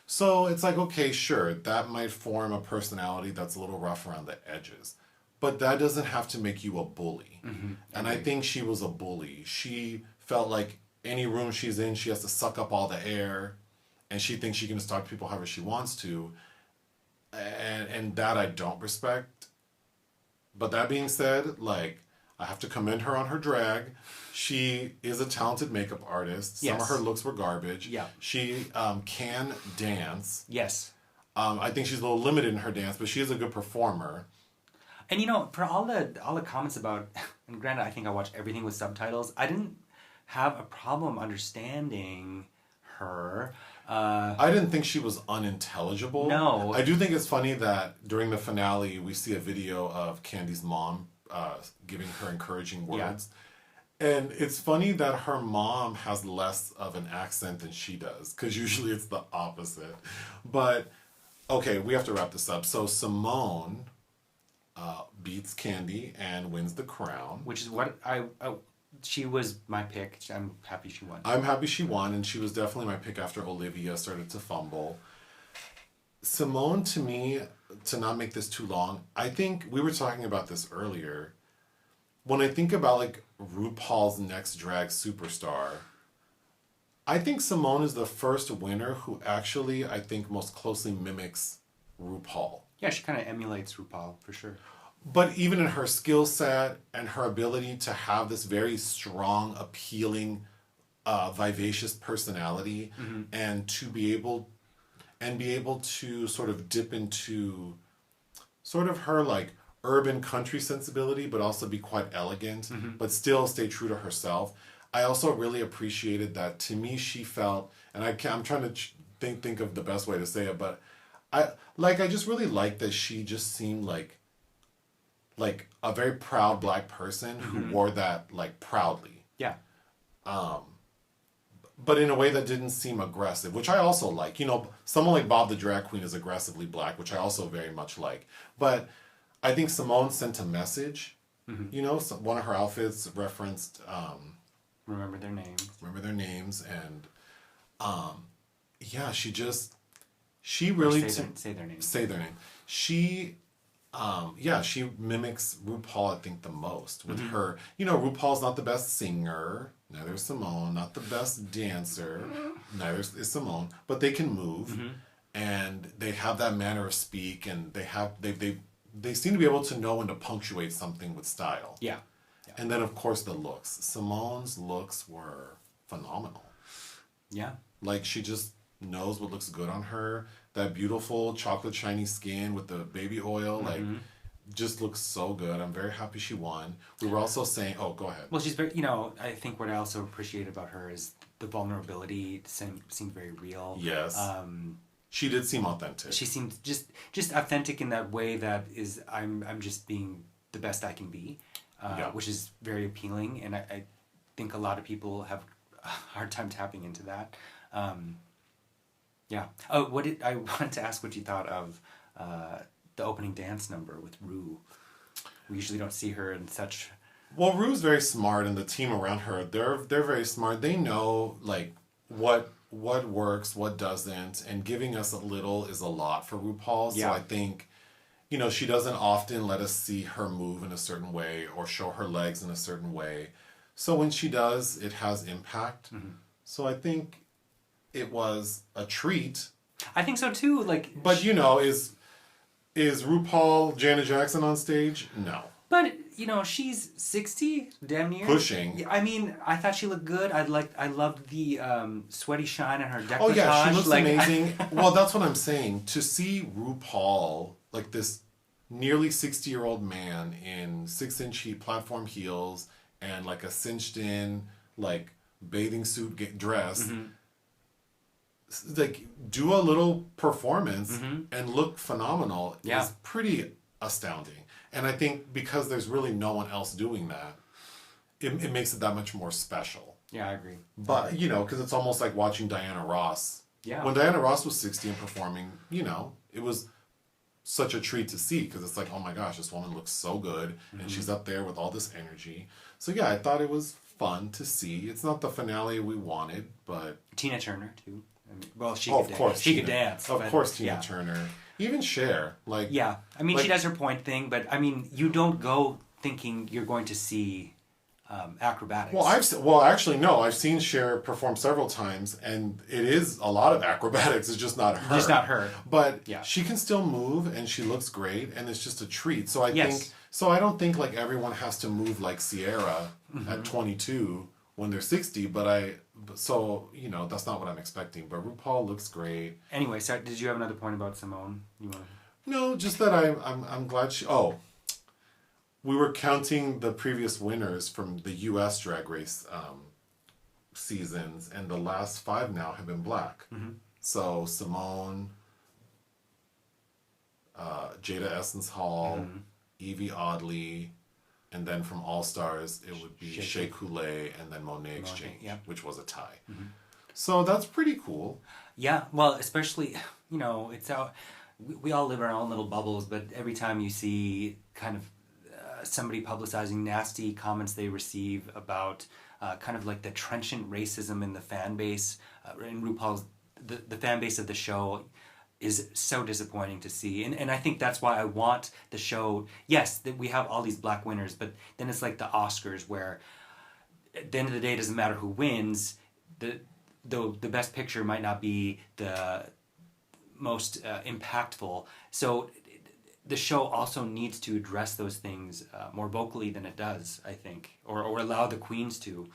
So it's like, okay, sure, that might form a personality that's a little rough around the edges. But that doesn't have to make you a bully. And I think she was a bully. She felt like any room she's in, she has to suck up all the air. And she thinks she can just talk to people however she wants to. And that I don't respect. But that being said, like, I have to commend her on her drag. She is a talented makeup artist. Some of her looks were garbage. Yeah. She can dance. Yes. I think she's a little limited in her dance, but she is a good performer. And for all the comments about, and granted, I think I watched everything with subtitles. I didn't have a problem understanding her. I didn't think she was unintelligible. No. I do think it's funny that during the finale, we see a video of Candy's mom giving her encouraging words. Yeah. And it's funny that her mom has less of an accent than she does, because usually it's the opposite. But, okay, we have to wrap this up. So Simone beats Candy and wins the crown. Which is what she was my pick. I'm happy she won. I'm happy she won, and she was definitely my pick after Olivia started to fumble. Simone, to me, to not make this too long, I think we were talking about this earlier. When I think about like RuPaul's Next Drag Superstar, I think Simone is the first winner who actually, I think, most closely mimics RuPaul. Yeah, she kind of emulates RuPaul, for sure. But even in her skill set and her ability to have this very strong, appealing, vivacious personality, mm-hmm. and to be able to sort of dip into sort of her like urban country sensibility, but also be quite elegant, mm-hmm. but still stay true to herself. I also really appreciated that. To me, she felt, and I'm trying to think of the best way to say it, but I just really liked that she just seemed like a very proud Black person, mm-hmm. who wore that like proudly. Yeah. But in a way that didn't seem aggressive, which I also like. You know, someone like Bob the Drag Queen is aggressively Black, which I also very much like. But I think Simone sent a message. Mm-hmm. You know, one of her outfits referenced remember their names. Remember their names, and yeah, she really say their name. Say their name. She she mimics RuPaul, I think, the most with mm-hmm. her. You know, RuPaul's not the best singer, neither is Simone, not the best dancer, neither is Simone, but they can move, mm-hmm. and they have that manner of speak, and they seem to be able to know when to punctuate something with style. Yeah. And then, of course, the looks. Simone's looks were phenomenal. Yeah. Like, she just knows what looks good on her. That beautiful chocolate shiny skin with the baby oil, mm-hmm. like, just looks so good. I'm very happy she won. We were also saying, oh, go ahead. Well, she's very, I think what I also appreciate about her is the vulnerability seemed very real. Yes. She did seem authentic. She seemed just authentic in that way that is, I'm just being the best I can be, which is very appealing. And I think a lot of people have a hard time tapping into that. Yeah. Oh, I wanted to ask what you thought of the opening dance number with Rue. We usually don't see her in such. Well, Rue's very smart, and the team around her, they're very smart. They know like what works, what doesn't, and giving us a little is a lot for RuPaul. So I think, she doesn't often let us see her move in a certain way or show her legs in a certain way. So when she does, it has impact. Mm-hmm. So I think it was a treat. I think so too. But is RuPaul Janet Jackson on stage? No. But she's 60, damn near. Pushing. I mean, I thought she looked good. I loved the sweaty shine on her decolletage. Oh yeah, she looks amazing. Well, that's what I'm saying. To see RuPaul, like this nearly 60-year-old man in 6-inch platform heels and like a cinched-in like bathing suit dress. Mm-hmm. Like do a little performance mm-hmm. and look phenomenal is pretty astounding. And I think because there's really no one else doing that, it makes it that much more special. Yeah, I agree. But, because it's almost like watching Diana Ross. Yeah. When Diana Ross was 60 and performing, it was such a treat to see because it's like, oh my gosh, this woman looks so good mm-hmm. and she's up there with all this energy. So yeah, I thought it was fun to see. It's not the finale we wanted, but... Tina Turner, too. She could dance. Of course, Tina Turner. Even Cher, yeah, I mean, she does her point thing, but I mean, you don't go thinking you're going to see acrobatics. Well, actually, no. I've seen Cher perform several times, and it is a lot of acrobatics. It's just not her. Just not her. But she can still move, and she looks great, and it's just a treat. So I think. So I don't think like everyone has to move like Sierra mm-hmm. at 22 when they're 60, but that's not what I'm expecting. But RuPaul looks great. Anyway, so did you have another point about Simone? No, just that I'm glad she. Oh, we were counting the previous winners from the U.S. Drag Race seasons, and the last 5 now have been Black. Mm-hmm. So Simone, Jada Essence Hall, Evie Oddly, and then from All Stars it would be Shea Coulee and then Monet Exchange, which was a tie. Mm-hmm. So that's pretty cool. Yeah, well, especially, it's out. We all live in our own little bubbles, but every time you see kind of somebody publicizing nasty comments they receive about kind of like the trenchant racism in the fan base, in RuPaul's, the fan base of the show is so disappointing to see. And I think that's why I want the show, yes, that we have all these Black winners, but then it's like the Oscars where at the end of the day it doesn't matter who wins, the best picture might not be the most impactful. So the show also needs to address those things more vocally than it does, I think, or allow the queens to.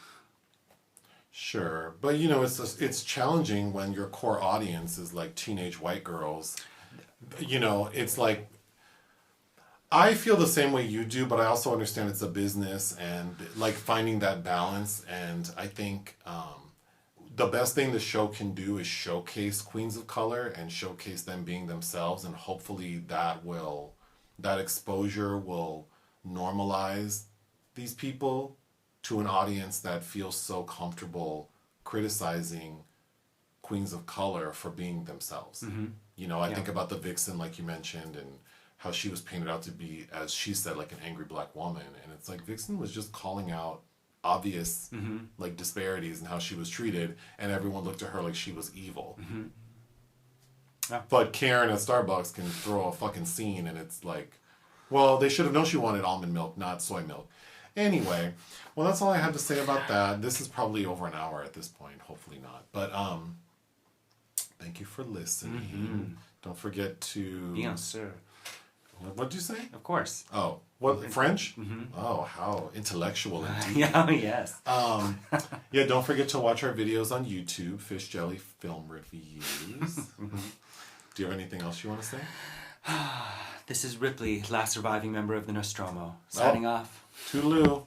Sure, but it's challenging when your core audience is like teenage white girls. It's like, I feel the same way you do, but I also understand it's a business and like finding that balance. And I think the best thing the show can do is showcase queens of color and showcase them being themselves, and hopefully that exposure will normalize these people to an audience that feels so comfortable criticizing queens of color for being themselves. Mm-hmm. I think about the Vixen, like you mentioned, and how she was painted out to be, as she said, like an angry Black woman. And it's like Vixen was just calling out obvious like disparities in how she was treated, and everyone looked at her like she was evil. Mm-hmm. Yeah. But Karen at Starbucks can throw a fucking scene, and it's like, well, they should have known she wanted almond milk, not soy milk. Anyway, well, that's all I had to say about that. This is probably over an hour at this point. Hopefully not. But thank you for listening. Mm-hmm. Don't forget to... Bien sûr. What did you say? Of course. Oh, what, French? Mm-hmm. Oh, how intellectual indeed. Yeah, yes. Yeah, don't forget to watch our videos on YouTube, Fish Jelly Film Reviews. Mm-hmm. Do you have anything else you want to say? This is Ripley, last surviving member of the Nostromo, signing off. Toodaloo.